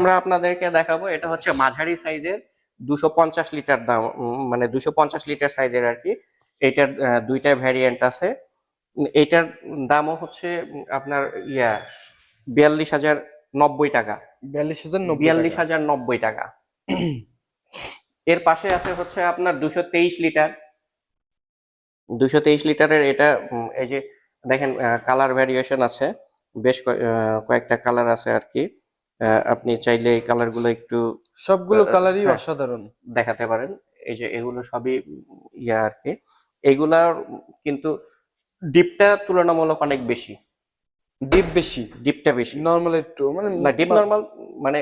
আমরা আপনাদেরকে দেখাবো, এটা হচ্ছে মাঝারি সাইজের 250 লিটার দাম, মানে 250 লিটার সাইজের আর কি। এটার দুইটা ভ্যারিয়েন্ট আছে। এটার দামও হচ্ছে আপনার 42,090 টাকা। 42,090 টাকা। 42,090 টাকা। এর পাশে আছে হচ্ছে আপনার 223 লিটার। 223 লিটারের এটা এই যে দেখেন, কালার ভ্যারিয়েশন আছে, বেশ কয়েকটা কালার আছে আর কি। আপনি চাইলে এই কালারগুলো একটু সবগুলো কালারই অসাধারণ দেখাতে পারেন। এই যে এগুলো সবই আর কি। এগুলার কিন্তু ডিপটা তুলনামূলক অনেক বেশি। ডিপটা বেশি, নরমাল একটু মানে না ডিপ নরমাল মানে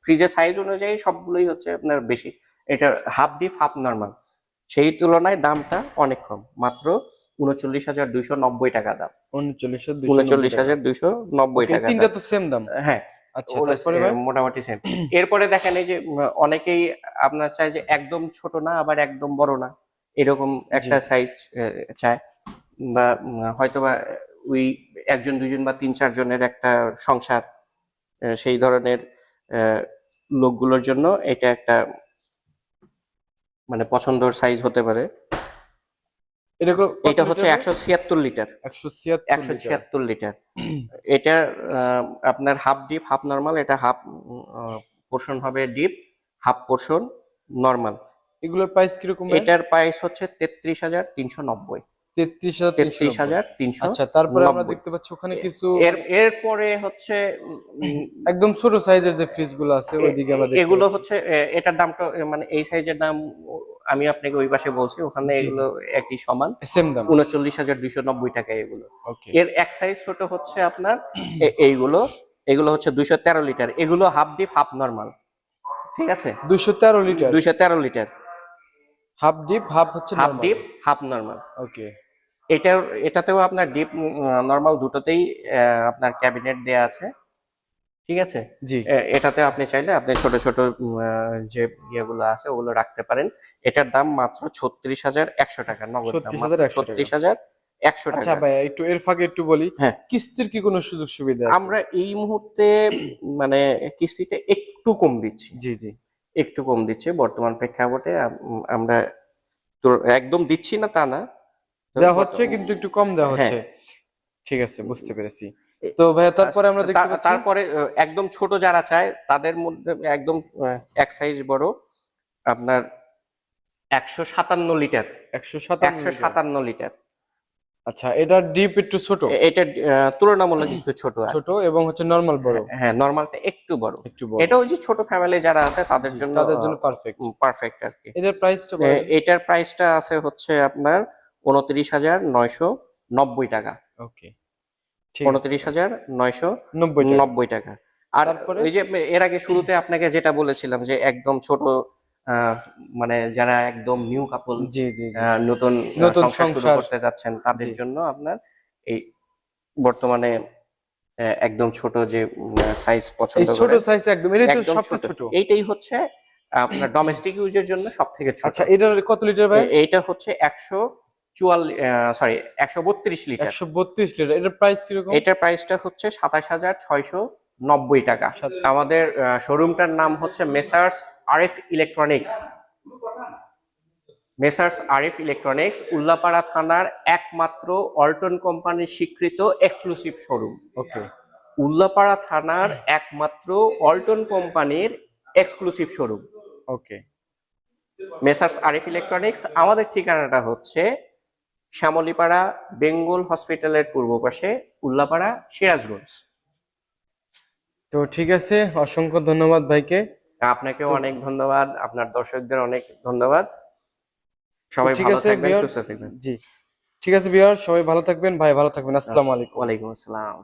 ফ্রিজের সাইজ অনুযায়ী সবগুলোই হচ্ছে আপনার বেশি। এটা হাফ ডিপ হাফ নরমাল, সেই তুলনায় দামটা অনেক কম, মাত্র 39,290 টাকা দাম। 39,290 টাকা। তিনটা তো সেম দাম। হ্যাঁ, আচ্ছা, তারপরে মোটামুটি সেম। এরপরে দেখেন এই যে অনেকেই আপনার চায় যে একদম ছোট না আবার একদম বড় না, এরকম একটা সাইজ চায়, বা হয়তোবা ওই একজন দুইজন বা 3-4 জনের একটা সংসার, সেই ধরনের লোকগুলোর জন্য এটা একটা মানে পছন্দের সাইজ হতে পারে। এটা হচ্ছে 176 লিটার। 176 লিটার। এটা আপনার হাফ ডিপ হাফ নরমাল। এটা হাফ পোর্শন হবে ডিপ, হাফ পোর্শন নরমাল। এগুলোর প্রাইস কিরকম? এটার প্রাইস হচ্ছে 33,390। 33,390। আচ্ছা, তারপরে আমরা দেখতে পাচ্ছি ওখানে কিছু এরপরে হচ্ছে একদম ছোট সাইজের যে ফ্রিজ গুলো আছে ওইদিকে আমরা দেখতে এগুলো হচ্ছে এটার দামটা মানে এই সাইজের দাম আমি আপনাকে ওই পাশে বলছি, ওখানে এগুলো একই সমান সেম দাম 39,290 টাকা এগুলো। এর এক সাইজ ছোট হচ্ছে আপনার এগুলো হচ্ছে 213 লিটার। এগুলো হাফ ডিপ হাফ নরমাল, ঠিক আছে? 213 litre. 213 litre half deep half হচ্ছে হাফ ডিপ হাফ নরমাল। ওকে। এটাতেও আপনার ডিপ নরমাল দুটোতেই আপনার ক্যাবিনেট দেয়া আছে, ঠিক আছে? জি। এটাতে আপনি চাইলে আপনি ছোট ছোট যে ইয়েগুলো আছে ওগুলো রাখতে পারেন। এটার দাম মাত্র 36,100 টাকা, নগদ দাম 36,100 টাকা। আচ্ছা ভাই, একটু এর ফাঁকে একটু বলি, হ্যাঁ, কিস্তির কি কোনো সুযোগ সুবিধা আছে? আমরা এই মুহূর্তে মানে কিস্তিতে একটু কম দিচ্ছি। জি, একটু কম দিচ্ছি বর্তমান প্রেক্ষাপটে। আমরা তো একদম দিচ্ছি না তা না, দেওয়া হচ্ছে, কিন্তু একটু কম দেওয়া হচ্ছে। ঠিক আছে, বুঝতে পেরেছি। তো ভাইয়া তারপরে আমরা দেখতে পাচ্ছি, তারপরে একদম ছোট যারা চায় তাদের মধ্যে একদম এক সাইজ বড় আপনার 157 লিটার। 157 লিটার। আচ্ছা, এটা ডিপ একটু ছোট, এটা তুলনামূলক একটু ছোট এবং হচ্ছে নরমাল বড়। হ্যাঁ, নরমালটা একটু বড়। এটা ওই যে ছোট ফ্যামিলি যারা আছে তাদের জন্য পারফেক্ট আর কি। এটার প্রাইসটা আছে হচ্ছে আপনার 29,990 টাকা। ওকে, 29,990 টাকা। আর ওই যে এর আগে শুরুতে আপনাকে যেটা বলেছিলাম যে একদম ছোট, মানে যারা একদম নিউ কাপল, নতুন সংসার শুরু করতে যাচ্ছেন তাদের জন্য আপনার এই বর্তমানে একদম ছোট যে সাইজ পছন্দ করে, ছোট সাইজ একদম, এটাই তো সবচেয়ে ছোট। এইটাই হচ্ছে আপনার ডোমেস্টিক ইউজের জন্য সবথেকে ছোট। আচ্ছা, এটার কত লিটার ভাই? এইটা হচ্ছে 132 লিটার। 132 লিটার। এটার প্রাইস কিরকম? এটার প্রাইসটা হচ্ছে 27,690 টাকা। আমাদের শোরুমটার নাম হচ্ছে messrs RF electronics. Messrs RF electronics Ullapara থানার একমাত্র অল্টন কোম্পানির স্বীকৃত এক্সক্লুসিভ শোরুম। ওকে। উল্লাপাড়া থানার একমাত্র অল্টন কোম্পানির exclusive showroom. Okay. Messrs RF electronics. আমাদের ঠিকানাটা হচ্ছে শ্যামলীপাড়া বেঙ্গল হসপিটালের পূর্ব পাশে, উল্লাপাড়া, সিরাজগঞ্জ। তো ঠিক আছে, অসংখ্য ধন্যবাদ ভাইকে। আপনাকেও অনেক ধন্যবাদ, আপনার দর্শকদের অনেক ধন্যবাদ। সবাই ভালো থাকবেন, সুস্থ থাকবেন। জি, ঠিক আছে ভিউয়ার, সবাই ভালো থাকবেন, ভাই ভালো থাকবেন। আসসালামু আলাইকুম। ওয়ালাইকুম আসসালাম।